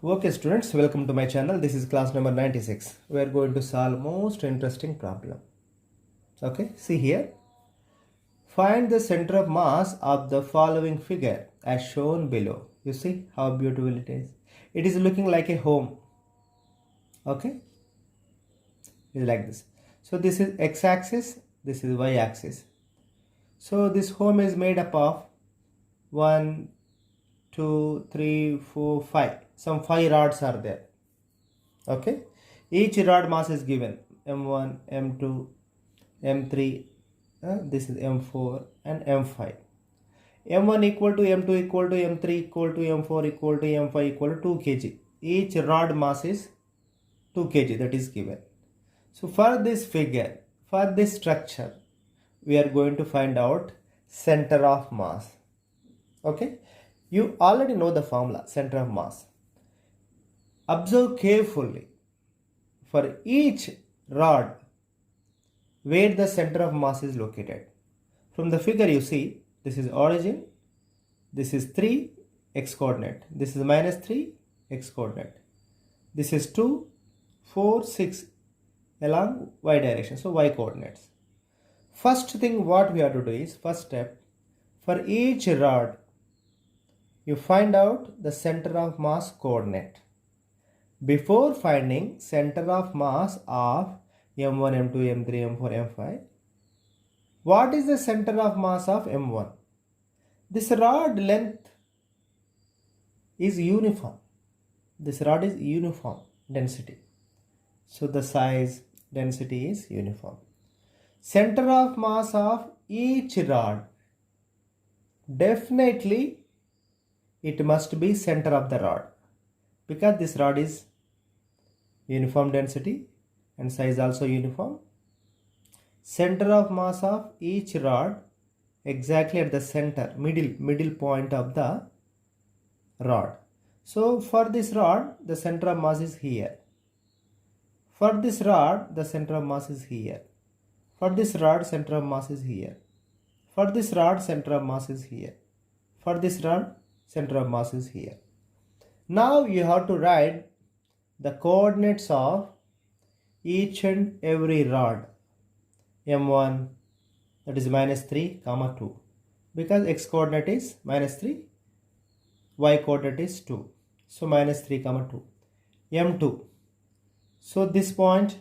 Okay students, welcome to my channel. This is class number 96. We are going to solve most interesting problem. Okay, see here. Find the center of mass of the following figure as shown below. You see how beautiful it is. It is looking like a home. Okay, it's like this. So this is x-axis, this is y-axis. So this home is made up of 1, 2, 3, 4, 5. Some 5 rods are there. Okay, each rod mass is given m1, m2, m3, this is m4 and m5. m1 equal to m2 equal to m3 equal to m4 equal to m5 equal to 2 kg. Each rod mass is 2 kg, that is given. So for this figure, for this structure, we are going to find out center of mass. Okay, you already know the formula, center of mass. Observe carefully for each rod where the center of mass is located. From the figure you see, this is origin, this is 3 x coordinate, this is minus 3 x coordinate, this is 2, 4, 6 along y direction, so y coordinates. First thing what we have to do is, first step, for each rod you find out the center of mass coordinate. Before finding center of mass of m1, m2, m3, m4, m5, what is the center of mass of m1? This rod length is uniform. This rod is uniform density. So the size density is uniform. Center of mass of each rod, definitely it must be center of the rod, because this rod is uniform density and size also uniform. Center of mass of each rod exactly at the center, middle point of the rod. So for this rod, the center of mass is here. For this rod, the center of mass is here. For this rod, center of mass is here. For this rod, center of mass is here. For this rod, center of mass is here. Now you have to write the coordinates of each and every rod. m1, that is minus 3 comma 2, because x coordinate is minus 3, y coordinate is 2, so minus 3 comma 2. m2, so this point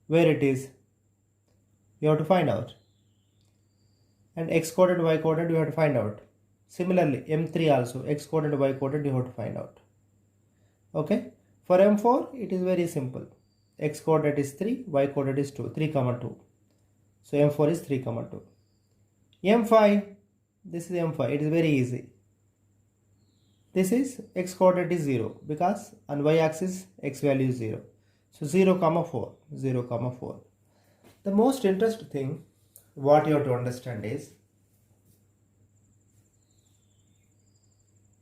where it is, you have to find out, and x coordinate, y coordinate you have to find out. Similarly m3 also, x coordinate, y coordinate you have to find out. Okay, for m4 it is very simple. X coordinate is 3, y coordinate is 2, 3 comma 2. So m4 is 3 comma 2. m5, this is m5, it is very easy. This is x coordinate is 0, because on y axis x value is 0. So 0 comma 4, 0 comma 4. The most interesting thing what you have to understand is,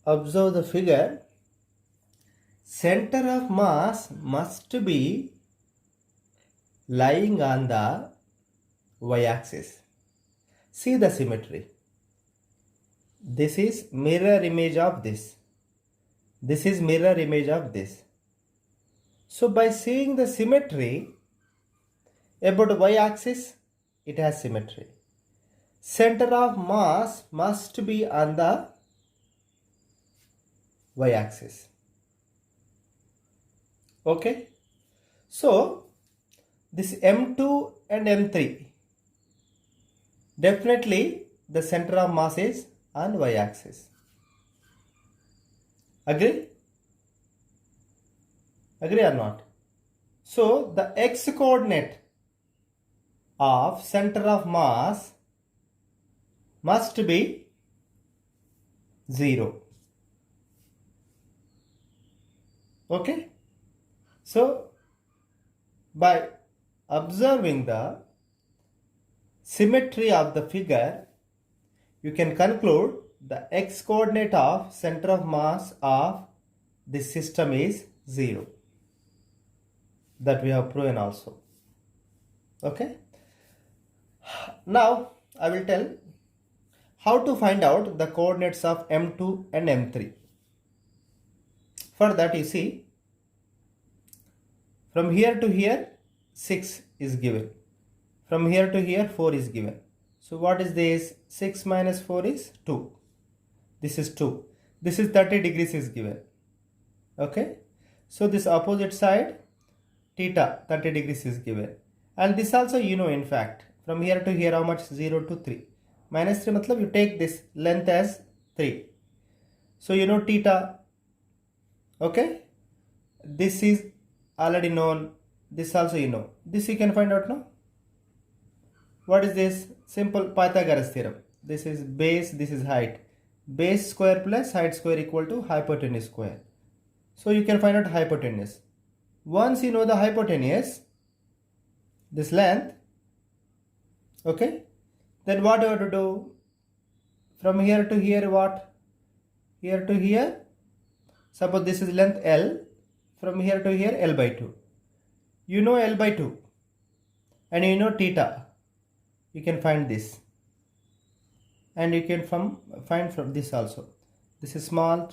observe the figure. Center of mass must be lying on the y-axis. See the symmetry. This is mirror image of this. This is mirror image of this. So by seeing the symmetry about y-axis, it has symmetry. Center of mass must be on the y-axis. Okay, so this m2 and m3, definitely the center of mass is on y-axis. Agree? Agree or not? So the x coordinate of center of mass must be 0. Okay, so by observing the symmetry of the figure, you can conclude the x coordinate of center of mass of this system is 0. That we have proven also. Okay, now I will tell how to find out the coordinates of m2 and m3. For that, you see, from here to here 6 is given. From here to here 4 is given. So what is this? 6 minus 4 is 2. This is 2. This is 30 degrees is given. Okay. So this opposite side theta 30 degrees is given. And this also you know, in fact. From here to here how much? 0 to 3. Minus 3 matlab you take this length as 3. So you know theta. Okay. This is already known. This also you know. This you can find out now. What is this? Simple Pythagoras theorem. This is base, this is height. Base square plus height square equal to hypotenuse square. So you can find out hypotenuse. Once you know the hypotenuse, this length, okay, then what you have to do? From here to here what? Here to here, suppose this is length L, from here to here L by 2. You know L by 2 and you know theta. You can find this. And you can find from this also. This is small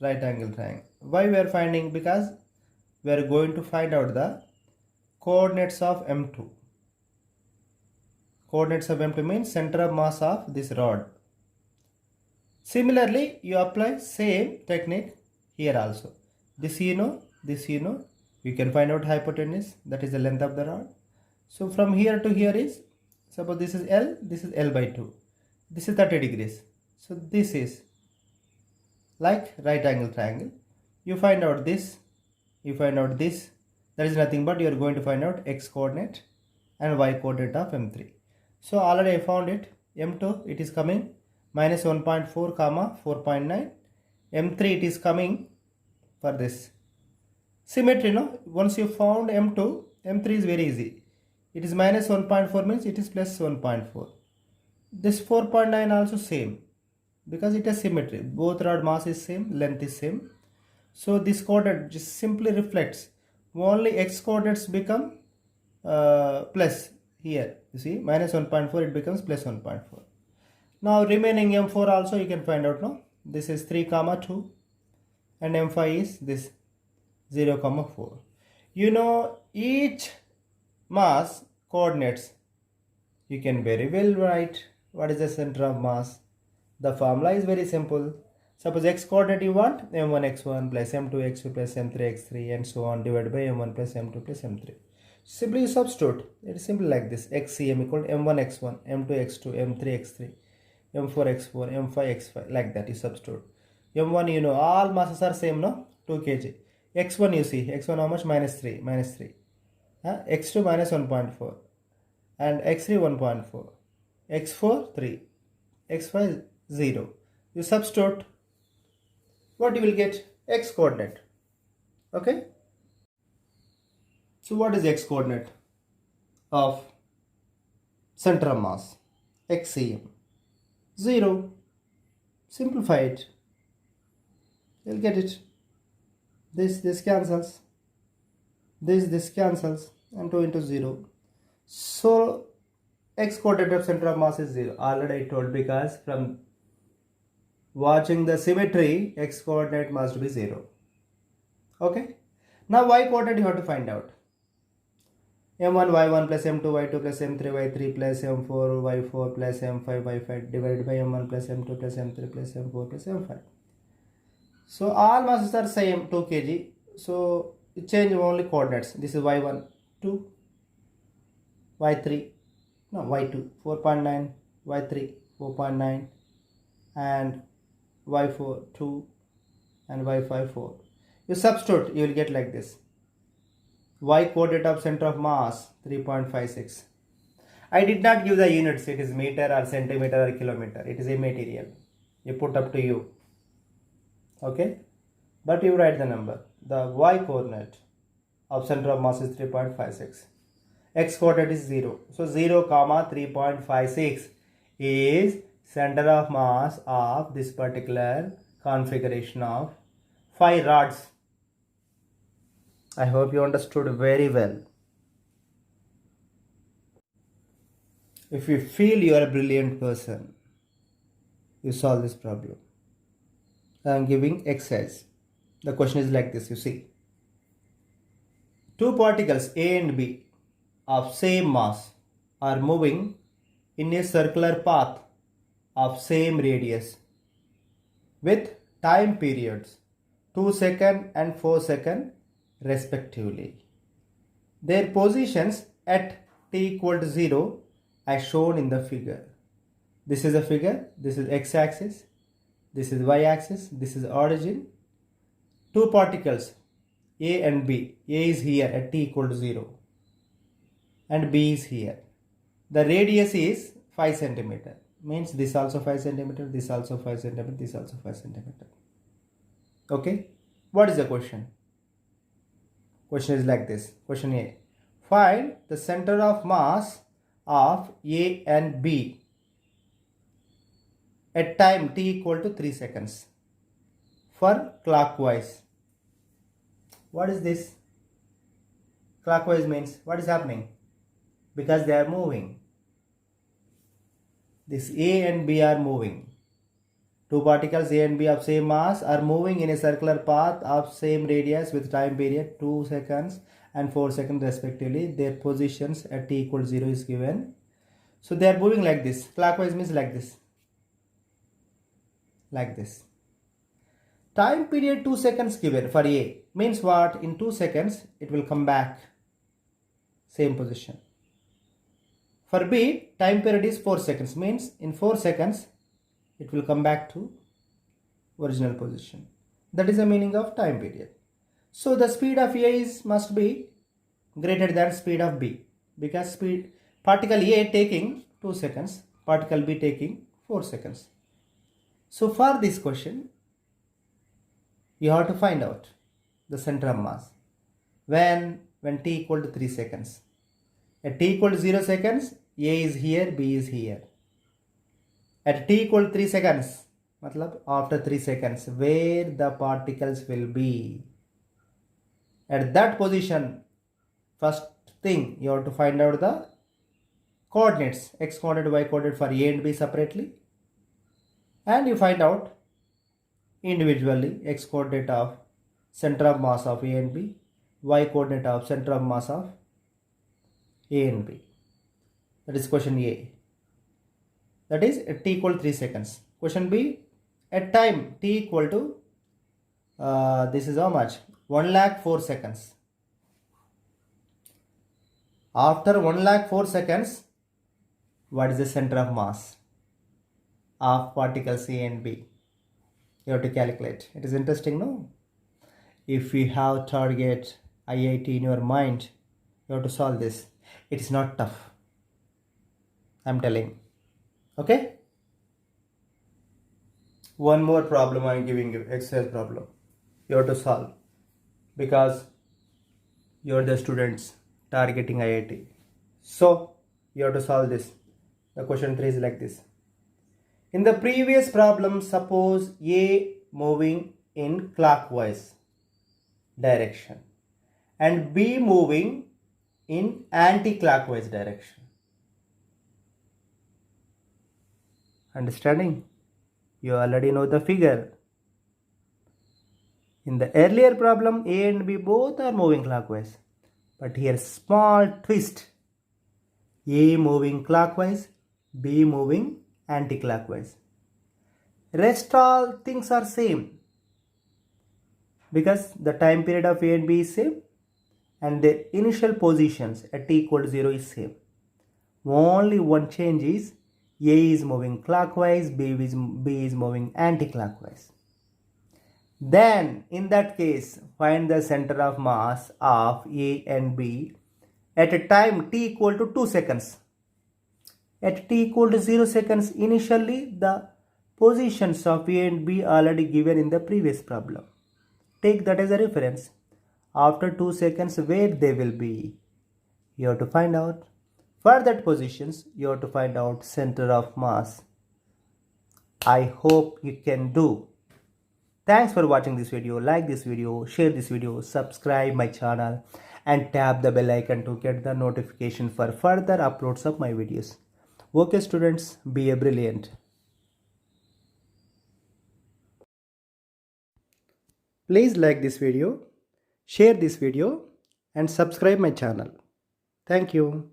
right angle triangle. Why we are finding? Because we are going to find out the coordinates of M2. Coordinates of M2 means center of mass of this rod. Similarly, you apply same technique here also. This you know, this you know. You can find out hypotenuse, that is the length of the rod. So from here to here is, suppose this is L by 2. This is 30 degrees. So this is like right angle triangle. You find out this, you find out this. That is nothing but you are going to find out x coordinate and y coordinate of M3. So already I found it. M2 it is coming minus 1.4 comma 4.9. M3 it is coming for this. Symmetry, no? Once you found M2, M3 is very easy. It is minus 1.4 means it is plus 1.4. This 4.9 also same because it has symmetry. Both rod mass is same, length is same. So this coordinate just simply reflects. Only x coordinates become plus here. You see, minus 1.4 it becomes plus 1.4. Now remaining M4 also you can find out now. This is 3 comma 2 and M5 is this 0 comma 4. You know each mass coordinates. You can very well write what is the center of mass. The formula is very simple. Suppose x coordinate you want m1 x1 plus m2 x2 plus m3 x3 and so on divided by m1 plus m2 plus m3. Simply you substitute. It is simple like this. xcm equal to m1 x1, m2 x2, m3 x3, m4 x4, m5 x5, like that you substitute. M1 you know all masses are same, no? 2 kg. X1 you see, x1 how much? Minus 3, minus 3. X2 minus 1.4 and x3 1.4, x4 3, x5 0. You substitute, what you will get? X coordinate. Okay. So what is x coordinate of center of mass? xcm. 0. Simplify it. You'll get it. This cancels. This cancels and 2 into 0. So x coordinate of center of mass is 0. Already I told, because from watching the symmetry x coordinate must be 0. Okay. Now y coordinate you have to find out. m1 y1 plus m2 y2 plus m3 y3 plus m4 y4 plus m5 y5 divided by m1 plus m2 plus m3 plus m4 plus m5. So all masses are same 2 kg. So you change only coordinates. This is y1 2, y3 no y2 4.9, y3 4.9 and y4 2 and y5 4. You substitute, you will get like this. Y coordinate of center of mass 3.56. I did not give the units, it is meter or centimeter or kilometer. It is immaterial. You put up to you. Okay, but you write the number. The y coordinate of center of mass is 3.56. X coordinate is 0. So 0 comma 3.56 is center of mass of this particular configuration of 5 rods. I hope you understood very well. If you feel you are a brilliant person, you solve this problem. I am giving exercise. The question is like this, you see. Two particles A and B of same mass are moving in a circular path of same radius with time periods 2 seconds and 4 seconds respectively. Their positions at t equal to 0 as shown in the figure. This is a figure, this is x-axis, this is y-axis, this is origin. Two particles A and B. A is here at t equal to 0 and B is here. The radius is 5 centimeter. Means this also 5 centimeter, this also 5 centimeter, this also 5 centimeter. Okay. What is the question? Question is like this. Question A. Find the center of mass of A and B at time t equal to 3 seconds for clockwise. What is this? Clockwise means what is happening? Because they are moving. This A and B are moving. Two particles A and B of same mass are moving in a circular path of same radius with time period 2 seconds and 4 seconds respectively. Their positions at t equal to 0 is given. So they are moving like this. Clockwise means like this. Like this. Time period 2 seconds given for A means what? In 2 seconds it will come back same position. For B, time period is 4 seconds means in 4 seconds it will come back to original position. That is the meaning of time period. So the speed of A must be greater than speed of B because particle A taking 2 seconds, particle B taking 4 seconds. So for this question, you have to find out the center of mass when t equal to 3 seconds. At t equal to 0 seconds, A is here, B is here. At t equal to 3 seconds, matlab after 3 seconds, where the particles will be. At that position, first thing you have to find out the coordinates, x coordinate, y coordinate for A and B separately. And you find out individually x coordinate of center of mass of A and B, y coordinate of center of mass of A and B. That is question A. That is at t equal to 3 seconds. Question B, at time t equal to, this is how much? 1,04,000 seconds. After 1,04,000 seconds, what is the center of mass of particles A and B? You have to calculate. It is interesting, no? If you have target IIT in your mind, you have to solve this. It is not tough. I'm telling. Okay? One more problem I'm giving you, exercise problem. You have to solve because you're the students targeting IIT. So you have to solve this. The question 3 is like this. In the previous problem, suppose A moving in clockwise direction and B moving in anti-clockwise direction. Understanding? You already know the figure. In the earlier problem, A and B both are moving clockwise. But here small twist. A moving clockwise, B moving anti-clockwise. Rest all things are same. Because the time period of A and B is same. And their initial positions at t equal to 0 is same. Only one change is A is moving clockwise, B is moving anti-clockwise. Then in that case, find the center of mass of A and B at a time t equal to 2 seconds. At t equal to 0 seconds, initially the positions of A and B already given in the previous problem. Take that as a reference. After 2 seconds, where they will be, you have to find out. For that positions, you have to find out center of mass. I hope you can do. Thanks for watching this video. Like this video, share this video, subscribe my channel and tap the bell icon to get the notification for further uploads of my videos. Okay students, be a brilliant. Please like this video, share this video and subscribe my channel. Thank you.